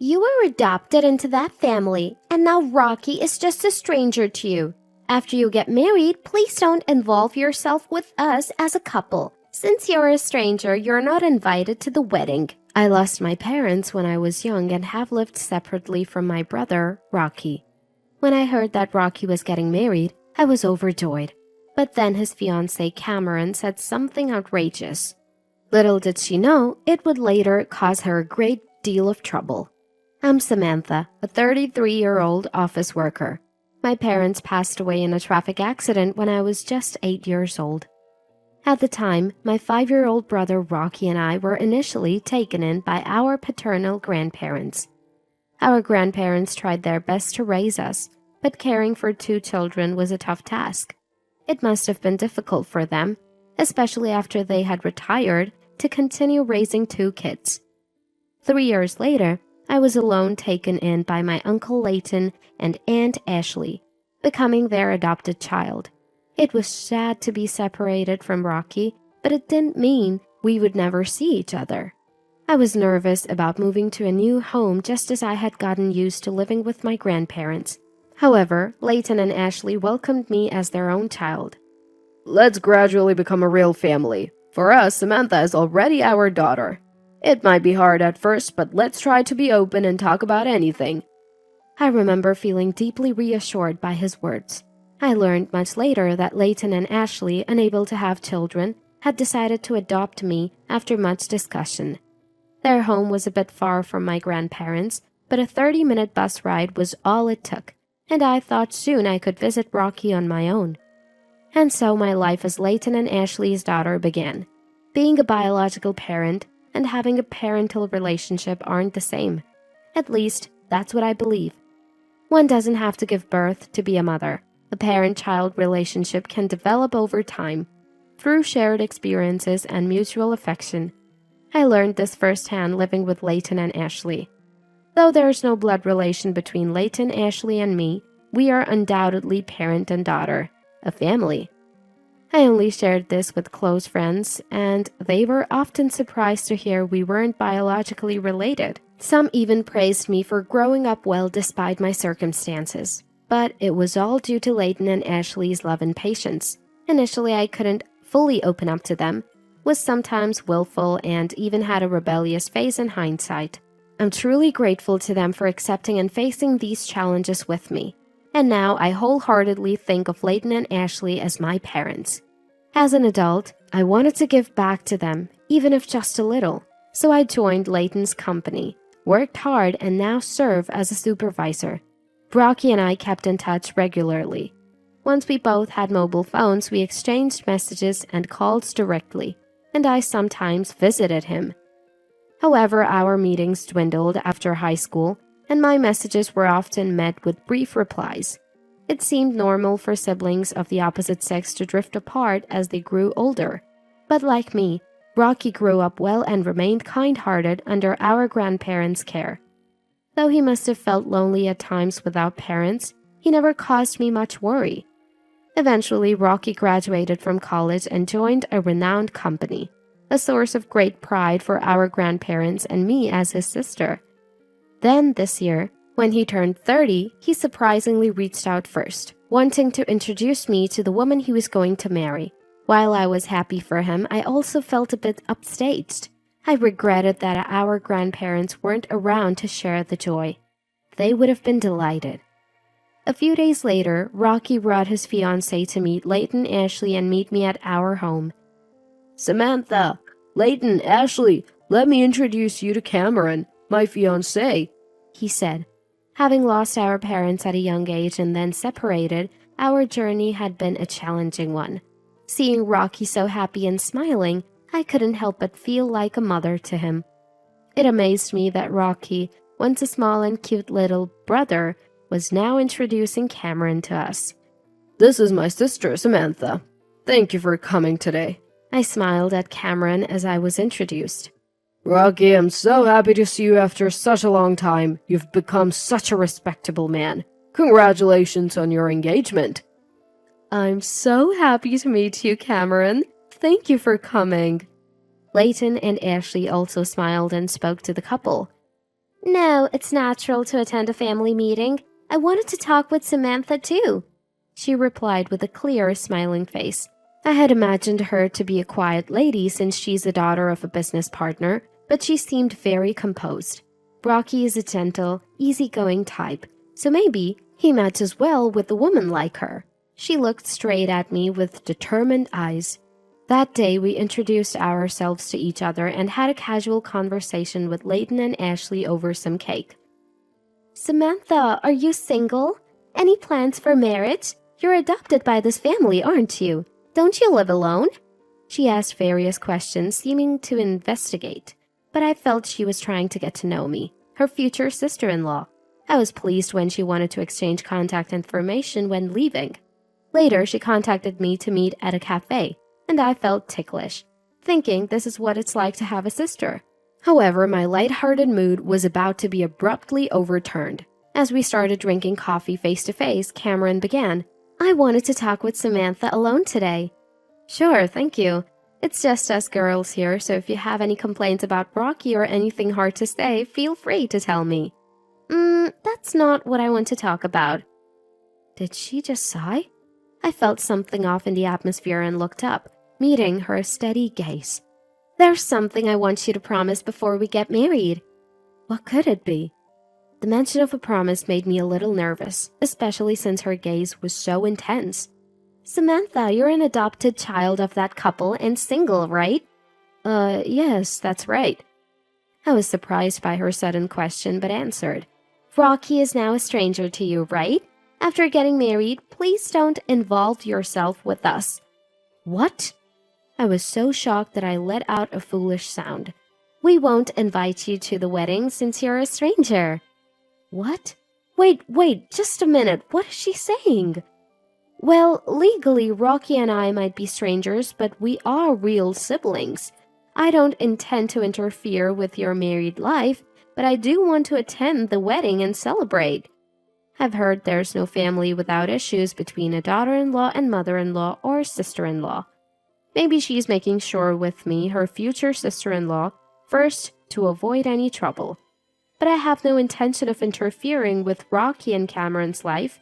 You were adopted into that family, and now Rocky is just a stranger to you. After you get married, please don't involve yourself with us as a couple. Since you're a stranger, you're not invited to the wedding. I lost my parents when I was young and have lived separately from my brother, Rocky. When I heard that Rocky was getting married, I was overjoyed. But then his fiancée Cameron said something outrageous. Little did she know, it would later cause her a great deal of trouble. I'm Samantha, a 33-year-old office worker. My parents passed away in a traffic accident when I was just 8 years old. At the time, my 5-year-old brother Rocky and I were initially taken in by our paternal grandparents. Our grandparents tried their best to raise us, but caring for 2 children was a tough task. It must have been difficult for them, especially after they had retired, to continue raising 2 kids. 3 years later, I was alone taken in by my Uncle Leighton and Aunt Ashley, becoming their adopted child. It was sad to be separated from Rocky, but it didn't mean we would never see each other. I was nervous about moving to a new home just as I had gotten used to living with my grandparents. However, Leighton and Ashley welcomed me as their own child. Let's gradually become a real family. For us, Samantha is already our daughter. It might be hard at first, but let's try to be open and talk about anything. I remember feeling deeply reassured by his words. I learned much later that Leighton and Ashley, unable to have children, had decided to adopt me after much discussion. Their home was a bit far from my grandparents, but a 30-minute bus ride was all it took, and I thought soon I could visit Rocky on my own. And so my life as Leighton and Ashley's daughter began. Being a biological parent and having a parental relationship aren't the same. At least, that's what I believe. One doesn't have to give birth to be a mother. A parent-child relationship can develop over time, through shared experiences and mutual affection. I learned this firsthand living with Leighton and Ashley. Though there is no blood relation between Leighton, Ashley, and me, we are undoubtedly parent and daughter, a family. I only shared this with close friends, and they were often surprised to hear we weren't biologically related. Some even praised me for growing up well despite my circumstances. But it was all due to Leighton and Ashley's love and patience. Initially, I couldn't fully open up to them, was sometimes willful, and even had a rebellious phase in hindsight. I'm truly grateful to them for accepting and facing these challenges with me. And now I wholeheartedly think of Leighton and Ashley as my parents. As an adult, I wanted to give back to them, even if just a little. So I joined Leighton's company, worked hard, and now serve as a supervisor. Rocky and I kept in touch regularly. Once we both had mobile phones, we exchanged messages and calls directly, and I sometimes visited him. However, our meetings dwindled after high school, and my messages were often met with brief replies. It seemed normal for siblings of the opposite sex to drift apart as they grew older. But like me, Rocky grew up well and remained kind-hearted under our grandparents' care. Though he must have felt lonely at times without parents, he never caused me much worry. Eventually, Rocky graduated from college and joined a renowned company, a source of great pride for our grandparents and me as his sister. Then, this year, when he turned 30, he surprisingly reached out first, wanting to introduce me to the woman he was going to marry. While I was happy for him, I also felt a bit upstaged. I regretted that our grandparents weren't around to share the joy. They would have been delighted. A few days later, Rocky brought his fiancée to meet Leighton, Ashley, and meet me at our home. Samantha, Leighton, Ashley, let me introduce you to Cameron, my fiancé, he said. Having lost our parents at a young age and then separated, our journey had been a challenging one. Seeing Rocky so happy and smiling, I couldn't help but feel like a mother to him. It amazed me that Rocky, once a small and cute little brother, was now introducing Cameron to us. This is my sister, Samantha. Thank you for coming today. I smiled at Cameron as I was introduced. Rocky, I'm so happy to see you after such a long time. You've become such a respectable man. Congratulations on your engagement. I'm so happy to meet you, Cameron. Thank you for coming. Leighton and Ashley also smiled and spoke to the couple. No, it's natural to attend a family meeting. I wanted to talk with Samantha too, she replied with a clear, smiling face. I had imagined her to be a quiet lady since she's the daughter of a business partner, but she seemed very composed. Rocky is a gentle, easygoing type, so maybe he matches well with a woman like her. She looked straight at me with determined eyes. That day, we introduced ourselves to each other and had a casual conversation with Leighton and Ashley over some cake. Samantha, are you single? Any plans for marriage? You're adopted by this family, aren't you? Don't you live alone? She asked various questions, seeming to investigate, but I felt she was trying to get to know me, her future sister-in-law. I was pleased when she wanted to exchange contact information when leaving. Later, she contacted me to meet at a cafe, and I felt ticklish, thinking this is what it's like to have a sister. However, my lighthearted mood was about to be abruptly overturned. As we started drinking coffee face-to-face, Cameron began, I wanted to talk with Samantha alone today. Sure, thank you. It's just us girls here, so if you have any complaints about Rocky or anything hard to say, feel free to tell me. That's not what I want to talk about. Did she just sigh? I felt something off in the atmosphere and looked up, meeting her steady gaze. There's something I want you to promise before we get married. What could it be? The mention of a promise made me a little nervous, especially since her gaze was so intense. Samantha, you're an adopted child of that couple and single, right? Yes, that's right. I was surprised by her sudden question, but answered. Rocky is now a stranger to you, right? After getting married, please don't involve yourself with us. What? I was so shocked that I let out a foolish sound. We won't invite you to the wedding since you're a stranger. What? Wait, just a minute. What is she saying? Well, legally, Rocky and I might be strangers, but we are real siblings. I don't intend to interfere with your married life, but I do want to attend the wedding and celebrate. I've heard there's no family without issues between a daughter-in-law and mother-in-law or sister-in-law. Maybe she's making sure with me, her future sister-in-law, first to avoid any trouble. But I have no intention of interfering with Rocky and Cameron's life.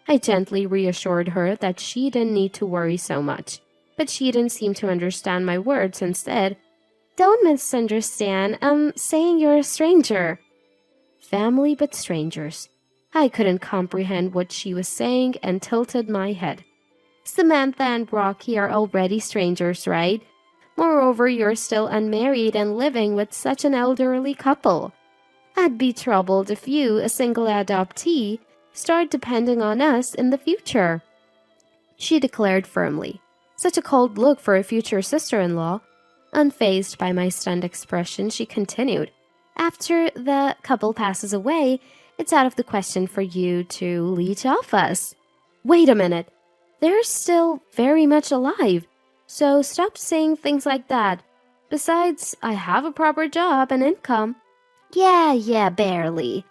I gently reassured her that she didn't need to worry so much, but she didn't seem to understand my words and said, Don't misunderstand, I'm saying you're a stranger. Family but strangers. I couldn't comprehend what she was saying and tilted my head. Samantha and Rocky are already strangers, right? Moreover, you're still unmarried and living with such an elderly couple. I'd be troubled if you, a single adoptee, start depending on us in the future. She declared firmly. Such a cold look for a future sister-in-law. Unfazed by my stunned expression, she continued. After the couple passes away, it's out of the question for you to leech off us. Wait a minute. They're still very much alive, so stop saying things like that. Besides, I have a proper job and income. Yeah, barely.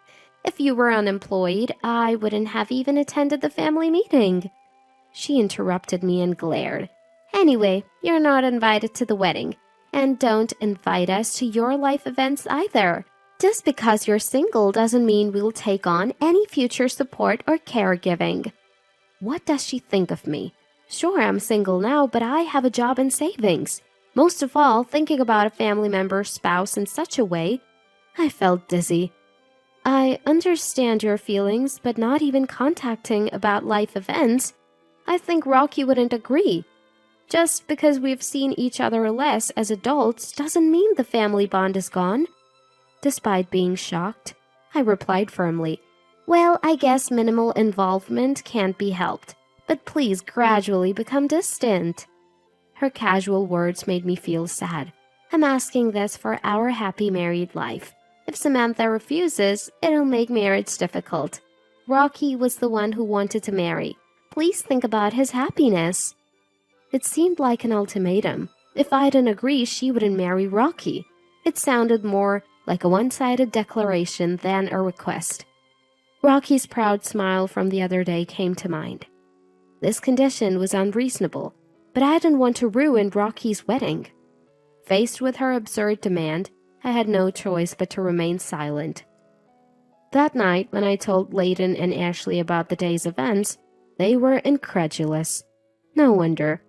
If you were unemployed, I wouldn't have even attended the family meeting. She interrupted me and glared. Anyway, you're not invited to the wedding, and don't invite us to your life events either. Just because you're single doesn't mean we'll take on any future support or caregiving. What does she think of me? Sure, I'm single now, but I have a job and savings. Most of all, thinking about a family member's spouse in such a way, I felt dizzy. I understand your feelings, but not even contacting about life events. I think Rocky wouldn't agree. Just because we've seen each other less as adults doesn't mean the family bond is gone. Despite being shocked, I replied firmly, Well, I guess minimal involvement can't be helped, but please gradually become distant. Her casual words made me feel sad. I'm asking this for our happy married life. If Samantha refuses, it'll make marriage difficult. Rocky was the one who wanted to marry. Please think about his happiness. It seemed like an ultimatum. If I didn't agree, she wouldn't marry Rocky. It sounded more like a one-sided declaration than a request. Rocky's proud smile from the other day came to mind. This condition was unreasonable, but I didn't want to ruin Rocky's wedding. Faced with her absurd demand, I had no choice but to remain silent. That night, when I told Layton and Ashley about the day's events, they were incredulous. No wonder.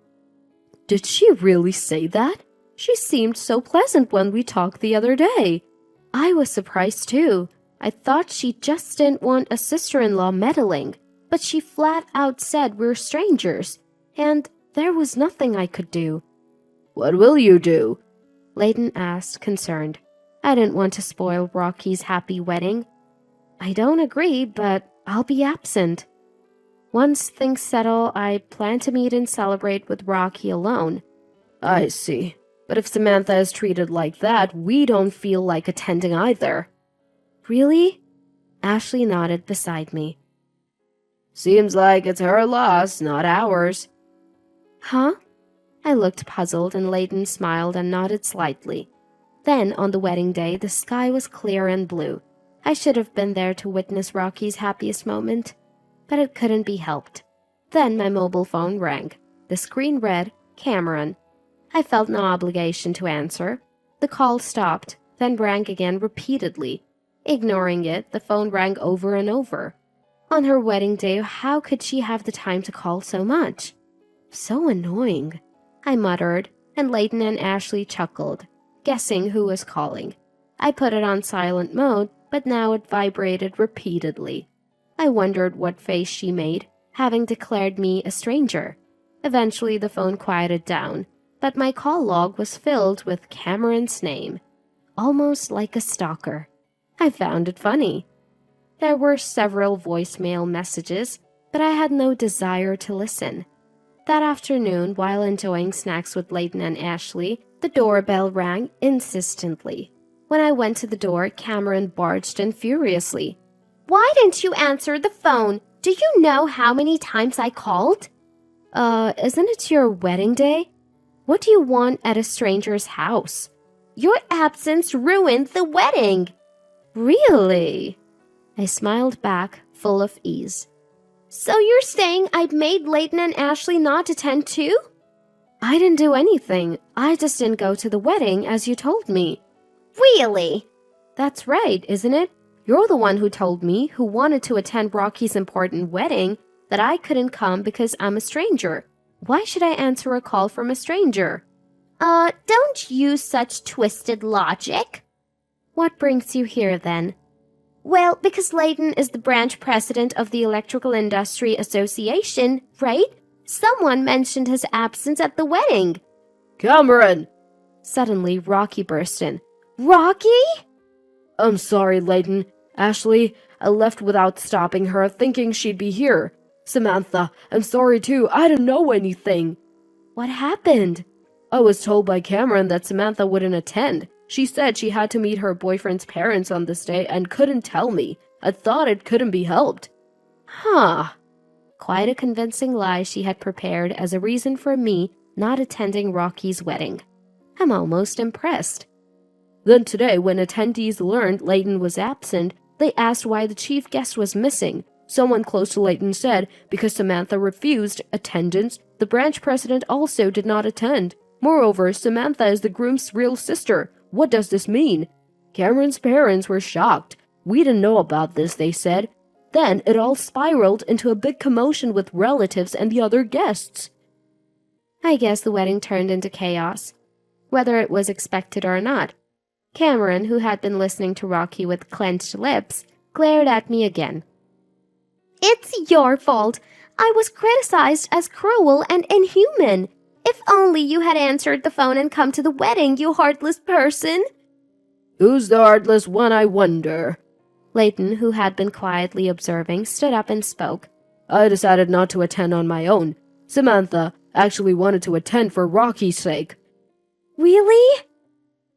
Did she really say that? She seemed so pleasant when we talked the other day. I was surprised too. I thought she just didn't want a sister-in-law meddling, but she flat out said we're strangers, and there was nothing I could do. What will you do? Layton asked, concerned. I didn't want to spoil Rocky's happy wedding. I don't agree, but I'll be absent. Once things settle, I plan to meet and celebrate with Rocky alone. I see. But if Samantha is treated like that, we don't feel like attending either. Really? Ashley nodded beside me. Seems like it's her loss, not ours. Huh? I looked puzzled, and Layton smiled and nodded slightly. Then, on the wedding day, the sky was clear and blue. I should have been there to witness Rocky's happiest moment, but it couldn't be helped. Then my mobile phone rang. The screen read, Cameron. I felt no obligation to answer. The call stopped, then rang again repeatedly. Ignoring it, the phone rang over and over. On her wedding day, how could she have the time to call so much? So annoying, I muttered, and Layton and Ashley chuckled, guessing who was calling. I put it on silent mode, but now it vibrated repeatedly. I wondered what face she made, having declared me a stranger. Eventually the phone quieted down, but my call log was filled with Cameron's name, almost like a stalker. I found it funny. There were several voicemail messages, but I had no desire to listen. That afternoon, while enjoying snacks with Layton and Ashley, the doorbell rang insistently. When I went to the door, Cameron barged in furiously. Why didn't you answer the phone? Do you know how many times I called? Isn't it your wedding day? What do you want at a stranger's house? Your absence ruined the wedding. Really? I smiled back, full of ease. So you're saying I'd made Layton and Ashley not attend too? I didn't do anything. I just didn't go to the wedding as you told me. Really? That's right, isn't it? You're the one who told me, who wanted to attend Rocky's important wedding, that I couldn't come because I'm a stranger. Why should I answer a call from a stranger? Don't use such twisted logic. What brings you here then? Well, because Layton is the branch president of the Electrical Industry Association, right? Someone mentioned his absence at the wedding. Cameron! Suddenly, Rocky burst in. Rocky? I'm sorry, Layton. Ashley, I left without stopping her, thinking she'd be here. Samantha, I'm sorry too. I didn't know anything. What happened? I was told by Cameron that Samantha wouldn't attend. She said she had to meet her boyfriend's parents on this day and couldn't tell me. I thought it couldn't be helped. Huh. Quite a convincing lie she had prepared as a reason for me not attending Rocky's wedding. I'm almost impressed. Then today, when attendees learned Layton was absent, they asked why the chief guest was missing. Someone close to Layton said because Samantha refused attendance, the branch president also did not attend. Moreover, Samantha is the groom's real sister. What does this mean? Cameron's parents were shocked. We didn't know about this, they said. Then it all spiraled into a big commotion with relatives and the other guests. I guess the wedding turned into chaos, whether it was expected or not. Cameron, who had been listening to Rocky with clenched lips, glared at me again. It's your fault. I was criticized as cruel and inhuman. If only you had answered the phone and come to the wedding, you heartless person. Who's the heartless one, I wonder? Layton, who had been quietly observing, stood up and spoke. I decided not to attend on my own. Samantha actually wanted to attend for Rocky's sake. Really?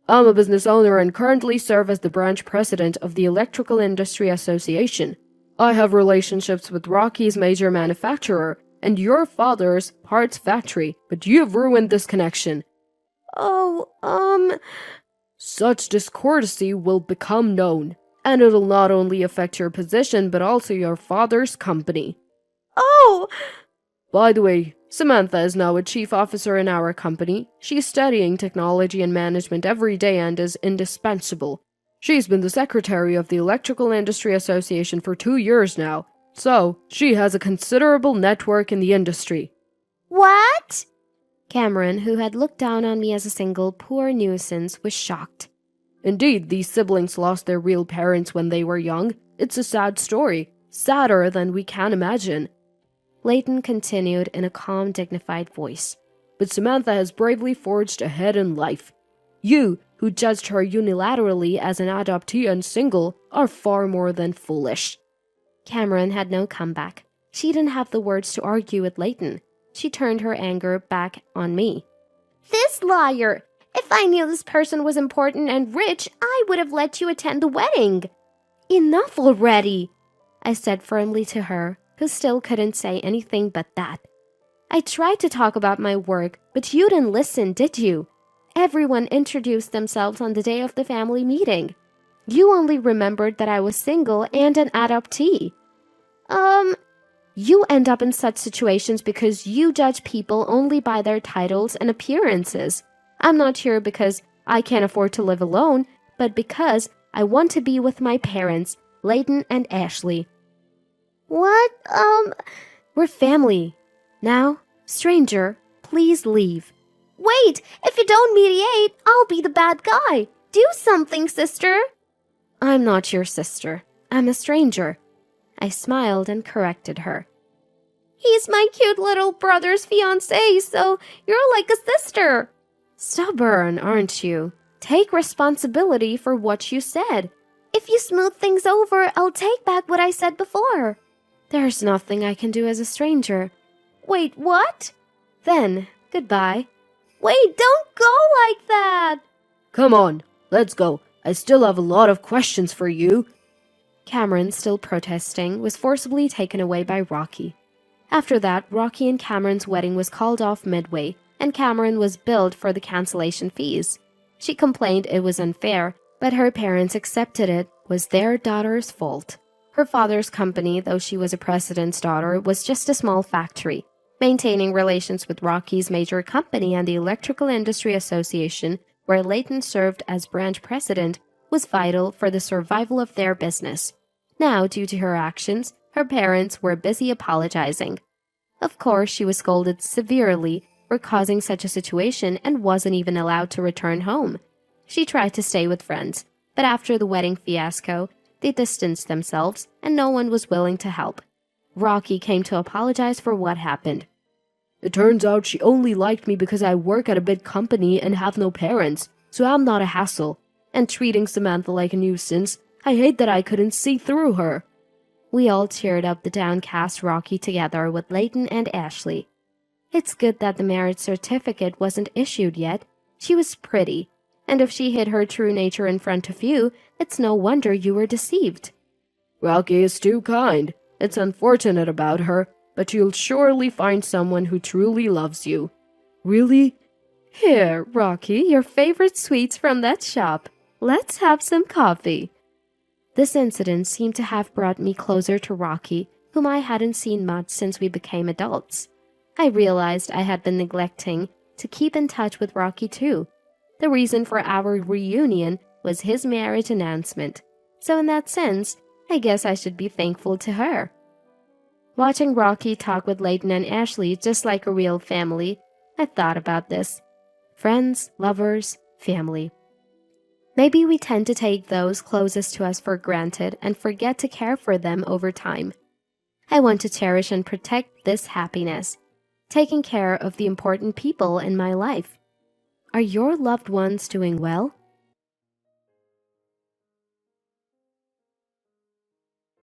I'm a business owner and currently serve as the branch president of the Electrical Industry Association. I have relationships with Rocky's major manufacturer and your father's parts factory, but you've ruined this connection. Such discourtesy will become known, and it'll not only affect your position, but also your father's company. Oh! By the way, Samantha is now a chief officer in our company. She's studying technology and management every day and is indispensable. She's been the secretary of the Electrical Industry Association for 2 years now, so she has a considerable network in the industry. What? Cameron, who had looked down on me as a single poor nuisance, was shocked. Indeed, these siblings lost their real parents when they were young. It's a sad story, sadder than we can imagine. Leighton continued in a calm, dignified voice. But Samantha has bravely forged ahead in life. You, who judged her unilaterally as an adoptee and single, are far more than foolish. Cameron had no comeback. She didn't have the words to argue with Leighton. She turned her anger back on me. This liar! If I knew this person was important and rich, I would have let you attend the wedding. Enough already, I said firmly to her, who still couldn't say anything but that. I tried to talk about my work, but you didn't listen, did you? Everyone introduced themselves on the day of the family meeting. You only remembered that I was single and an adoptee. You end up in such situations because you judge people only by their titles and appearances. I'm not here because I can't afford to live alone, but because I want to be with my parents, Leighton and Ashley. What? We're family. Now, stranger, please leave. Wait! If you don't mediate, I'll be the bad guy. Do something, sister. I'm not your sister. I'm a stranger. I smiled and corrected her. He's my cute little brother's fiancée, so you're like a sister. Stubborn, aren't you? Take responsibility for what you said. If you smooth things over, I'll take back what I said before. There's nothing I can do as a stranger. Wait, what? Then, goodbye. Wait, don't go like that! Come on, let's go. I still have a lot of questions for you. Cameron, still protesting, was forcibly taken away by Rocky. After that, Rocky and Cameron's wedding was called off midway, and Cameron was billed for the cancellation fees. She complained it was unfair, but her parents accepted it was their daughter's fault. Her father's company, though she was a president's daughter, was just a small factory. Maintaining relations with Rocky's major company and the Electrical Industry Association, where Leighton served as branch president, was vital for the survival of their business. Now, due to her actions, her parents were busy apologizing. Of course, she was scolded severely for causing such a situation and wasn't even allowed to return home. She tried to stay with friends, but after the wedding fiasco, they distanced themselves and no one was willing to help. Rocky came to apologize for what happened. It turns out she only liked me because I work at a big company and have no parents, so I'm not a hassle. And treating Samantha like a nuisance, I hate that I couldn't see through her. We all cheered up the downcast Rocky together with Leighton and Ashley. It's good that the marriage certificate wasn't issued yet. She was pretty, and if she hid her true nature in front of you, it's no wonder you were deceived. Rocky is too kind. It's unfortunate about her, but you'll surely find someone who truly loves you. Really? Here, Rocky, your favorite sweets from that shop. Let's have some coffee. This incident seemed to have brought me closer to Rocky, whom I hadn't seen much since we became adults. I realized I had been neglecting to keep in touch with Rocky too. The reason for our reunion was his marriage announcement, so in that sense, I guess I should be thankful to her. Watching Rocky talk with Leighton and Ashley just like a real family, I thought about this. Friends, lovers, family. Maybe we tend to take those closest to us for granted and forget to care for them over time. I want to cherish and protect this happiness, taking care of the important people in my life. Are your loved ones doing well?